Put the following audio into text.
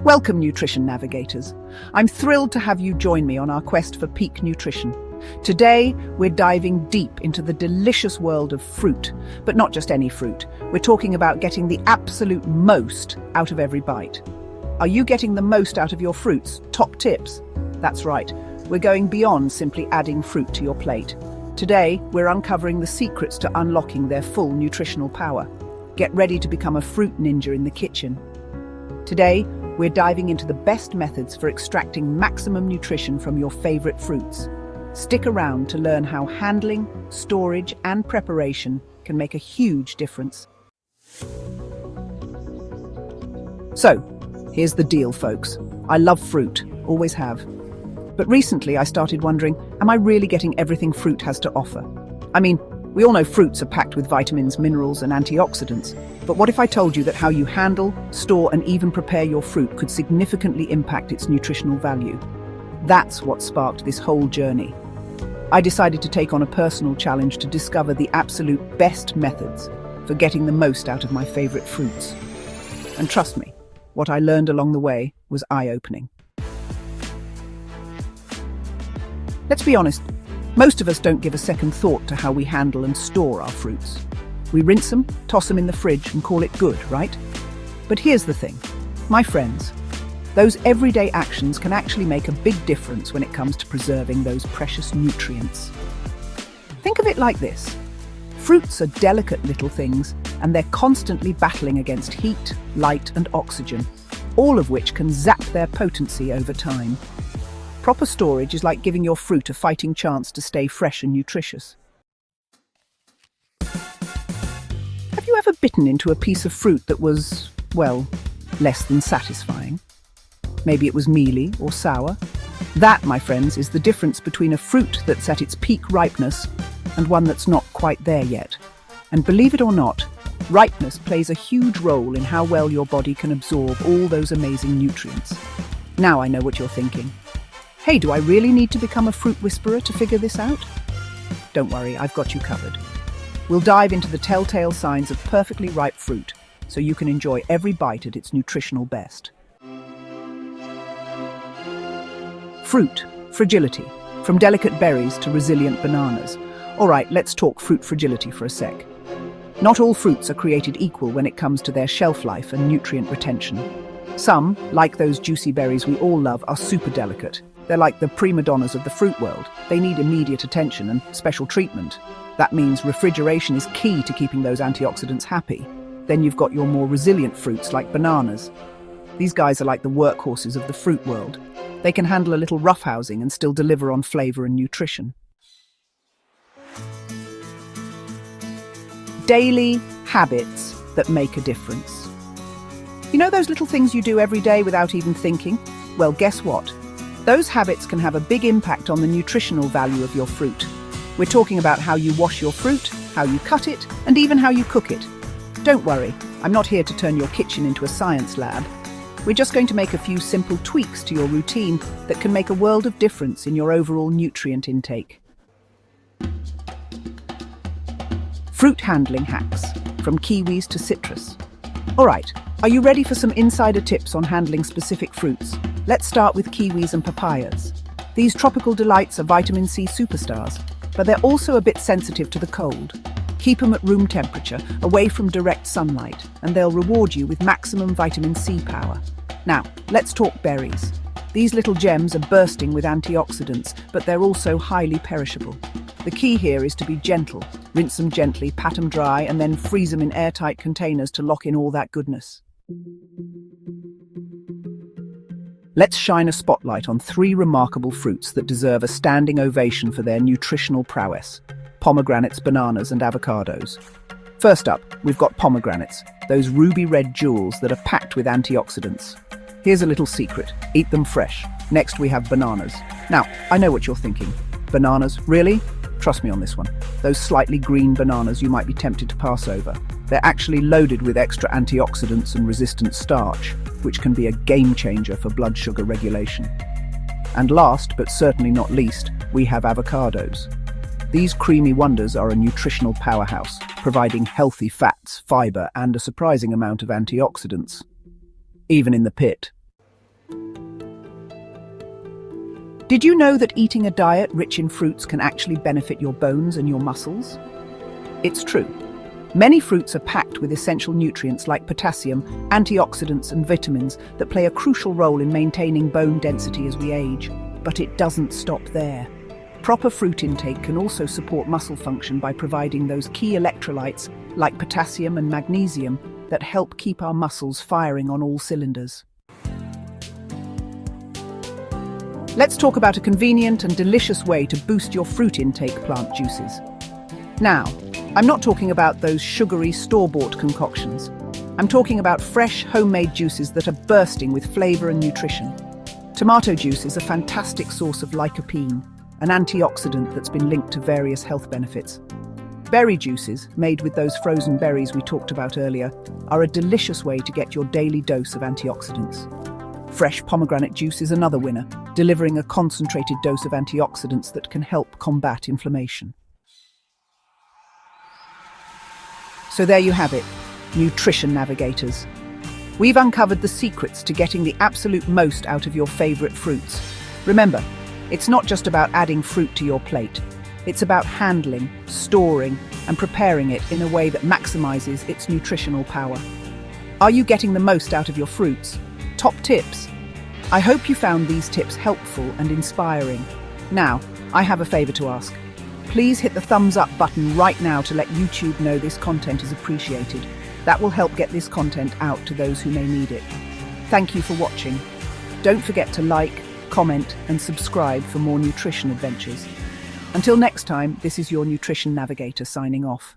Welcome, nutrition navigators. I'm thrilled to have you join me on our quest for peak nutrition. Today, we're diving deep into the delicious world of fruit, but not just any fruit. We're talking about getting the absolute most out of every bite. Are you getting the most out of your fruits? Top tips. That's right. We're going beyond simply adding fruit to your plate. Today, we're uncovering the secrets to unlocking their full nutritional power. Get ready to become a fruit ninja in the kitchen. Today, we're diving into the best methods for extracting maximum nutrition from your favorite fruits. Stick around to learn how handling, storage, and preparation can make a huge difference. So, here's the deal, folks. I love fruit, always have. But recently I started wondering, am I really getting everything fruit has to offer? I mean, we all know fruits are packed with vitamins, minerals, and antioxidants. But what if I told you that how you handle, store, and even prepare your fruit could significantly impact its nutritional value? That's what sparked this whole journey. I decided to take on a personal challenge to discover the absolute best methods for getting the most out of my favorite fruits. And trust me, what I learned along the way was eye-opening. Let's be honest, most of us don't give a second thought to how we handle and store our fruits. We rinse them, toss them in the fridge, and call it good, right? But here's the thing, my friends. Those everyday actions can actually make a big difference when it comes to preserving those precious nutrients. Think of it like this. Fruits are delicate little things, and they're constantly battling against heat, light, and oxygen, all of which can zap their potency over time. Proper storage is like giving your fruit a fighting chance to stay fresh and nutritious. Have you ever bitten into a piece of fruit that was, well, less than satisfying? Maybe it was mealy or sour. That, my friends, is the difference between a fruit that's at its peak ripeness and one that's not quite there yet. And believe it or not, ripeness plays a huge role in how well your body can absorb all those amazing nutrients. Now I know what you're thinking. Hey, do I really need to become a fruit whisperer to figure this out? Don't worry, I've got you covered. We'll dive into the telltale signs of perfectly ripe fruit so you can enjoy every bite at its nutritional best. Fruit, fragility, from delicate berries to resilient bananas. All right, let's talk fruit fragility for a sec. Not all fruits are created equal when it comes to their shelf life and nutrient retention. Some, like those juicy berries we all love, are super delicate. They're like the prima donnas of the fruit world. They need immediate attention and special treatment. That means refrigeration is key to keeping those antioxidants happy. Then you've got your more resilient fruits like bananas. These guys are like the workhorses of the fruit world. They can handle a little roughhousing and still deliver on flavor and nutrition. Daily habits that make a difference. You know those little things you do every day without even thinking? Well, guess what? Those habits can have a big impact on the nutritional value of your fruit. We're talking about how you wash your fruit, how you cut it, and even how you cook it. Don't worry, I'm not here to turn your kitchen into a science lab. We're just going to make a few simple tweaks to your routine that can make a world of difference in your overall nutrient intake. Fruit handling hacks, from kiwis to citrus. All right, are you ready for some insider tips on handling specific fruits? Let's start with kiwis and papayas. These tropical delights are vitamin C superstars, but they're also a bit sensitive to the cold. Keep them at room temperature, away from direct sunlight, and they'll reward you with maximum vitamin C power. Now, let's talk berries. These little gems are bursting with antioxidants, but they're also highly perishable. The key here is to be gentle. Rinse them gently, pat them dry, and then freeze them in airtight containers to lock in all that goodness. Let's shine a spotlight on 3 remarkable fruits that deserve a standing ovation for their nutritional prowess: pomegranates, bananas, and avocados. First up, we've got pomegranates, those ruby red jewels that are packed with antioxidants. Here's a little secret: eat them fresh. Next, we have bananas. Now, I know what you're thinking. Bananas, really? Trust me on this one. Those slightly green bananas you might be tempted to pass over. They're actually loaded with extra antioxidants and resistant starch, which can be a game changer for blood sugar regulation. And last, but certainly not least, we have avocados. These creamy wonders are a nutritional powerhouse, providing healthy fats, fiber, and a surprising amount of antioxidants. Even in the pit. Did you know that eating a diet rich in fruits can actually benefit your bones and your muscles? It's true. Many fruits are packed with essential nutrients like potassium, antioxidants and vitamins that play a crucial role in maintaining bone density as we age. But it doesn't stop there. Proper fruit intake can also support muscle function by providing those key electrolytes like potassium and magnesium that help keep our muscles firing on all cylinders. Let's talk about a convenient and delicious way to boost your fruit intake: plant juices. Now, I'm not talking about those sugary store-bought concoctions. I'm talking about fresh, homemade juices that are bursting with flavor and nutrition. Tomato juice is a fantastic source of lycopene, an antioxidant that's been linked to various health benefits. Berry juices, made with those frozen berries we talked about earlier, are a delicious way to get your daily dose of antioxidants. Fresh pomegranate juice is another winner, delivering a concentrated dose of antioxidants that can help combat inflammation. So there you have it, nutrition navigators. We've uncovered the secrets to getting the absolute most out of your favorite fruits. Remember, it's not just about adding fruit to your plate. It's about handling, storing, and preparing it in a way that maximizes its nutritional power. Are you getting the most out of your fruits? Top tips. I hope you found these tips helpful and inspiring. Now, I have a favor to ask. Please hit the thumbs up button right now to let YouTube know this content is appreciated. That will help get this content out to those who may need it. Thank you for watching. Don't forget to like, comment, and subscribe for more nutrition adventures. Until next time, this is your Nutrition Navigator signing off.